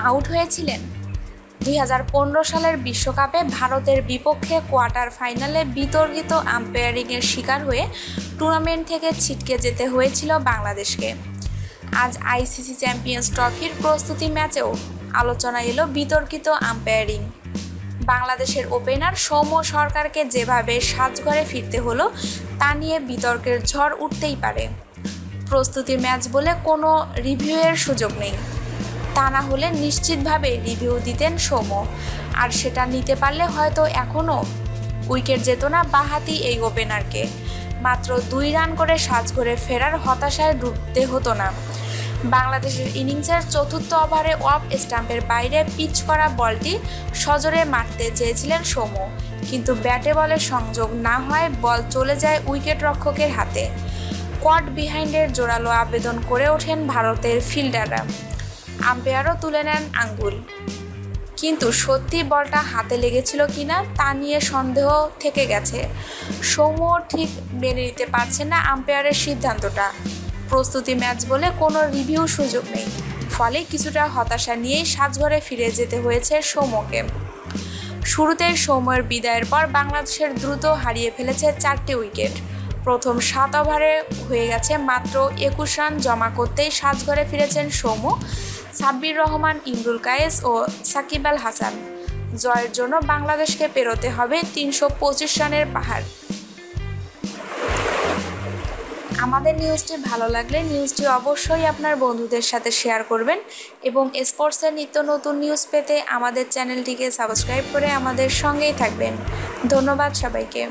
Out হয়েছিলেন? 2015 সালের বিশ্বকাপে ভারতের বিপক্ষে কোয়ার্টার ফাইনালে বিতর্কিত আম্পায়ারিংয়ের শিকার হয়ে টুর্নামেন্ট থেকে ছিটকে যেতে হয়েছিল বাংলাদেশকে। আজ আইসিসি চ্যাম্পিয়ন্স ট্রফির প্রস্তুতি ম্যাচেও আলোচনা এলো বিতর্কিত আম্পায়ারিং। বাংলাদেশের ওপেনার সৌম্য সরকারকে যেভাবে সাজঘরে ফিরতে হলো তা নিয়ে বিতর্কের ঝড় উঠতেই পারে। প্রস্তুতি ম্যাচ বলে কোনো রিভিউয়ের সুযোগ নেই, তা না হলে নিশ্চিতভাবে রিভিউ দিতেন সৌম্য, আর সেটা নিতে পারলে হয়তো এখনও উইকেট যেত না বাঁহাতি এই ওপেনারকে। মাত্র 2 রান করে সাজঘরে ফেরার হতাশায় ডুবতে হতো না। বাংলাদেশের ইনিংসের চতুর্থ ওভারে অফ স্টাম্পের বাইরে পিচ করা বলটি সজোরে মারতে চেয়েছিলেন সৌম্য, কিন্তু ব্যাটে বলে সংযোগ না হয় বল চলে যায় উইকেট রক্ষকের হাতে। কট বিহাইন্ডের জোরালো আবেদন করে ওঠেন ভারতের ফিল্ডাররা, আম্পায়ারও তুলে নেন আঙ্গুল, কিন্তু সত্যি বলটা হাতে লেগেছিল কিনা তা নিয়ে সন্দেহ থেকে গেছে। সৌম্য ঠিক মেনে নিতে পারছেন না আম্পায়ারের সিদ্ধান্তটা। প্রস্তুতি ম্যাচ বলে কোনো রিভিউ সুযোগ নেই, ফলে কিছুটা হতাশা নিয়েই সাজঘরে ফিরে যেতে হয়েছে সৌম্যকে। শুরুতেই সৌম্যের বিদায়ের পর বাংলাদেশের দ্রুত হারিয়ে ফেলেছে 4টি উইকেট। প্রথম 7 ওভারে হয়ে গেছে মাত্র 21 রান জমা করতেই সাজঘরে ফিরেছেন সৌম্য, সাব্বির রহমান, ইমরুল কায়েস ও সাকিব আল হাসান। জয়ের জন্য বাংলাদেশকে পেরোতে হবে 325 রানের পাহাড়। আমাদের নিউজটি ভালো লাগলে নিউজটি অবশ্যই আপনার বন্ধুদের সাথে শেয়ার করবেন এবং স্পোর্টসের নিত্য নতুন নিউজ পেতে আমাদের চ্যানেলটিকে সাবস্ক্রাইব করে আমাদের সঙ্গেই থাকবেন। ধন্যবাদ সবাইকে।